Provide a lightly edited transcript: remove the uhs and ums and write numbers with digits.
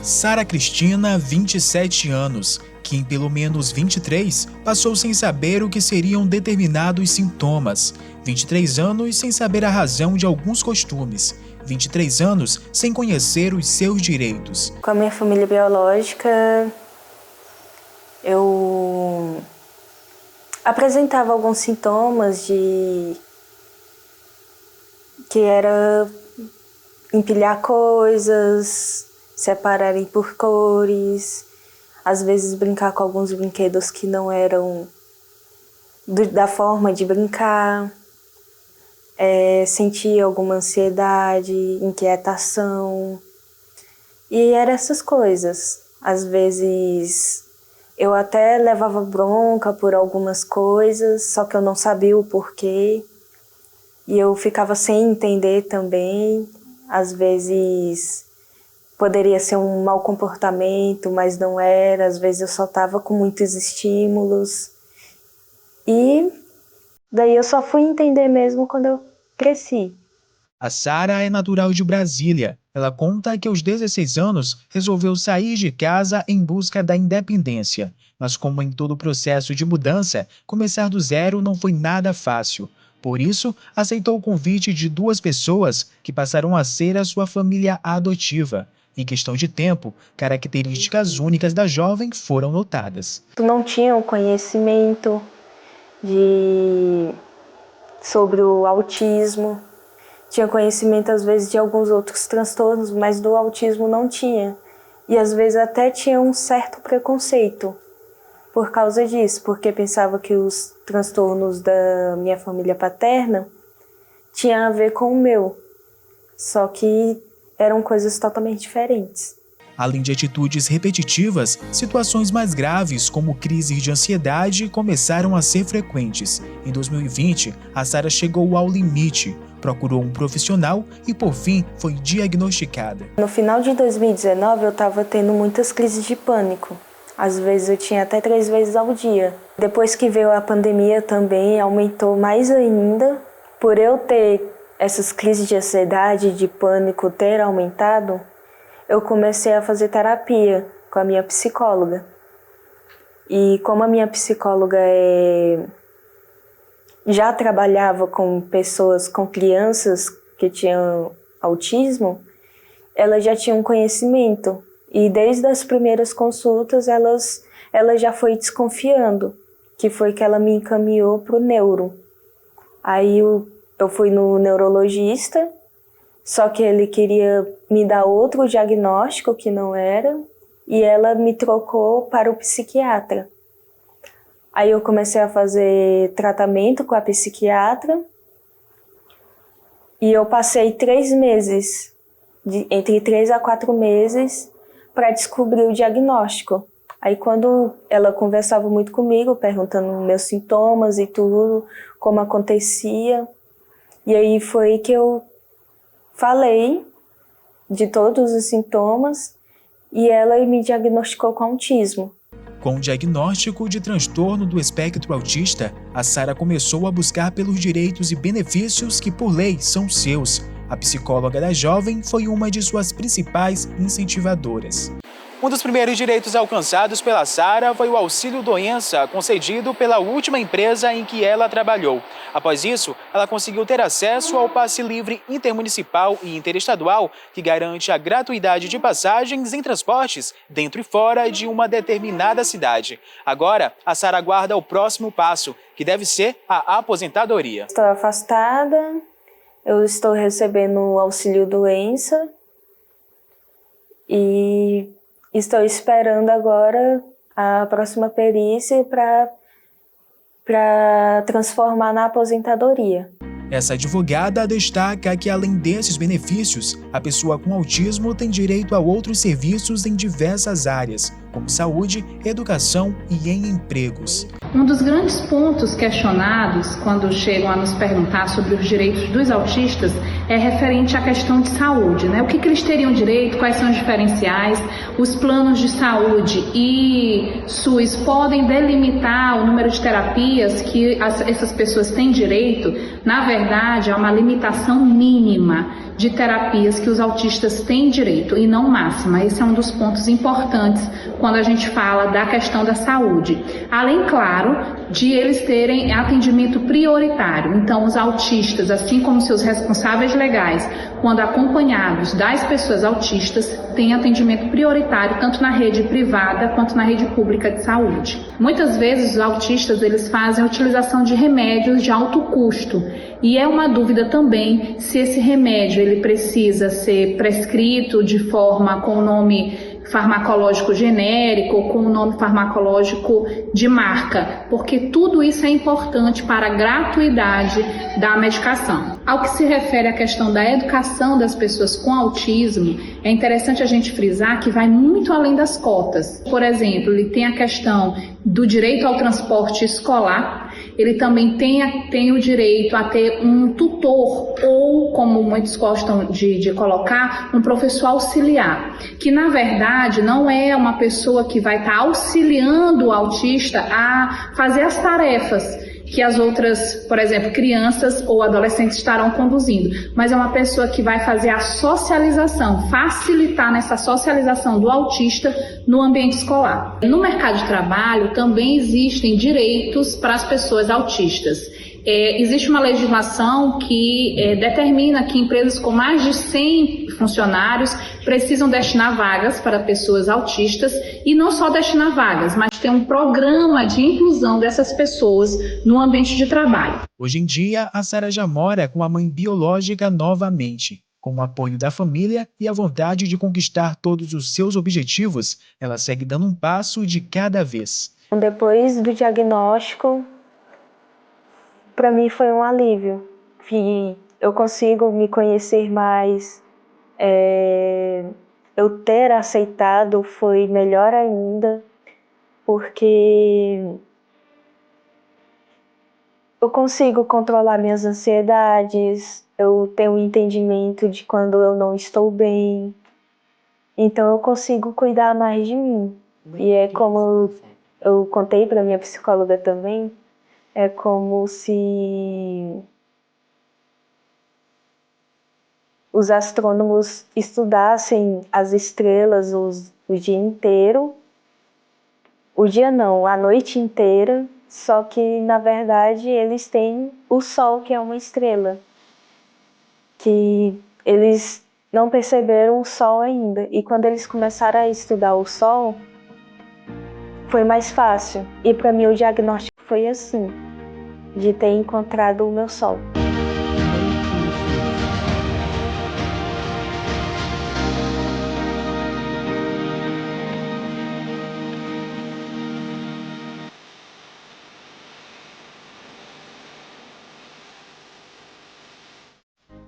Sara Cristina, 27 anos, que em pelo menos 23 passou sem saber o que seriam determinados sintomas. 23 anos sem saber a razão de alguns costumes. 23 anos sem conhecer os seus direitos. Com a minha família biológica, eu apresentava alguns sintomas que era empilhar coisas, separarem por cores, às vezes brincar com alguns brinquedos que não eram da forma de brincar, sentir alguma ansiedade, inquietação, e eram essas coisas. Às vezes eu até levava bronca por algumas coisas, só que eu não sabia o porquê, e eu ficava sem entender também. Às vezes poderia ser um mau comportamento, mas não era. Às vezes eu só estava com muitos estímulos. E daí eu só fui entender mesmo quando eu cresci. A Sara é natural de Brasília. Ela conta que aos 16 anos resolveu sair de casa em busca da independência. Mas como em todo processo de mudança, começar do zero não foi nada fácil. Por isso, aceitou o convite de duas pessoas que passaram a ser a sua família adotiva. Em questão de tempo, características únicas da jovem foram notadas. Não tinha o conhecimento sobre o autismo. Tinha conhecimento, às vezes, de alguns outros transtornos, mas do autismo não tinha. E, às vezes, até tinha um certo preconceito por causa disso, porque pensava que os transtornos da minha família paterna tinham a ver com o meu. Só que eram coisas totalmente diferentes. Além de atitudes repetitivas, situações mais graves, como crises de ansiedade, começaram a ser frequentes. Em 2020, a Sara chegou ao limite, procurou um profissional e, por fim, foi diagnosticada. No final de 2019, eu estava tendo muitas crises de pânico. Às vezes eu tinha até 3 vezes ao dia. Depois que veio a pandemia também aumentou mais ainda. Por eu ter essas crises de ansiedade, de pânico ter aumentado, eu comecei a fazer terapia com a minha psicóloga. E como a minha psicóloga já trabalhava com pessoas, com crianças que tinham autismo, ela já tinha um conhecimento. E desde as primeiras consultas, ela já foi desconfiando, que foi que ela me encaminhou para o neuro. Aí eu fui no neurologista, só que ele queria me dar outro diagnóstico que não era, e ela me trocou para o psiquiatra. Aí eu comecei a fazer tratamento com a psiquiatra, e eu passei 3 meses, entre 3 a 4 meses, para descobrir o diagnóstico. Aí quando ela conversava muito comigo, perguntando meus sintomas e tudo, como acontecia, e aí foi que eu falei de todos os sintomas e ela me diagnosticou com autismo. Com o diagnóstico de transtorno do espectro autista, a Sara começou a buscar pelos direitos e benefícios que, por lei, são seus. A psicóloga da jovem foi uma de suas principais incentivadoras. Um dos primeiros direitos alcançados pela Sara foi o auxílio-doença, concedido pela última empresa em que ela trabalhou. Após isso, ela conseguiu ter acesso ao passe livre intermunicipal e interestadual, que garante a gratuidade de passagens em transportes dentro e fora de uma determinada cidade. Agora, a Sara aguarda o próximo passo, que deve ser a aposentadoria. Estou afastada, eu estou recebendo o auxílio-doença e estou esperando agora a próxima perícia para transformar na aposentadoria. Essa advogada destaca que, além desses benefícios, a pessoa com autismo tem direito a outros serviços em diversas áreas, como saúde, educação e em empregos. Um dos grandes pontos questionados quando chegam a nos perguntar sobre os direitos dos autistas é referente à questão de saúde, né? O que eles teriam direito, quais são os diferenciais, os planos de saúde e SUS podem delimitar o número de terapias que essas pessoas têm direito. Na verdade, há uma limitação mínima de terapias que os autistas têm direito e não máxima. Esse é um dos pontos importantes quando a gente fala da questão da saúde. Além, claro, de eles terem atendimento prioritário. Então, os autistas, assim como seus responsáveis legais, quando acompanhados das pessoas autistas, têm atendimento prioritário tanto na rede privada quanto na rede pública de saúde. Muitas vezes os autistas eles fazem a utilização de remédios de alto custo e é uma dúvida também se esse remédio ele precisa ser prescrito de forma com o nome farmacológico genérico ou com o nome farmacológico de marca, porque tudo isso é importante para a gratuidade da medicação. Ao que se refere à questão da educação das pessoas com autismo, é interessante a gente frisar que vai muito além das cotas. Por exemplo, ele tem a questão do direito ao transporte escolar, ele também tem o direito a ter um tutor ou, como muitos gostam de colocar, um professor auxiliar, que na verdade não é uma pessoa que vai estar auxiliando o autista a fazer as tarefas que as outras, por exemplo, crianças ou adolescentes estarão conduzindo, mas é uma pessoa que vai fazer a socialização, facilitar nessa socialização do autista no ambiente escolar. No mercado de trabalho também existem direitos para as pessoas autistas. Existe uma legislação que determina que empresas com mais de 100 funcionários precisam destinar vagas para pessoas autistas e não só destinar vagas, mas ter um programa de inclusão dessas pessoas no ambiente de trabalho. Hoje em dia, a Sara já mora com a mãe biológica novamente. Com o apoio da família e a vontade de conquistar todos os seus objetivos, ela segue dando um passo de cada vez. Depois do diagnóstico, para mim foi um alívio, que eu consigo me conhecer mais, eu ter aceitado foi melhor ainda, porque eu consigo controlar minhas ansiedades, eu tenho um entendimento de quando eu não estou bem, então eu consigo cuidar mais de mim. E é como eu contei para minha psicóloga também, é como se os astrônomos estudassem as estrelas o dia inteiro. O dia não, a noite inteira, só que na verdade eles têm o Sol, que é uma estrela, que eles não perceberam o Sol ainda. E quando eles começaram a estudar o Sol, foi mais fácil. E para mim o diagnóstico foi assim, de ter encontrado o meu Sol.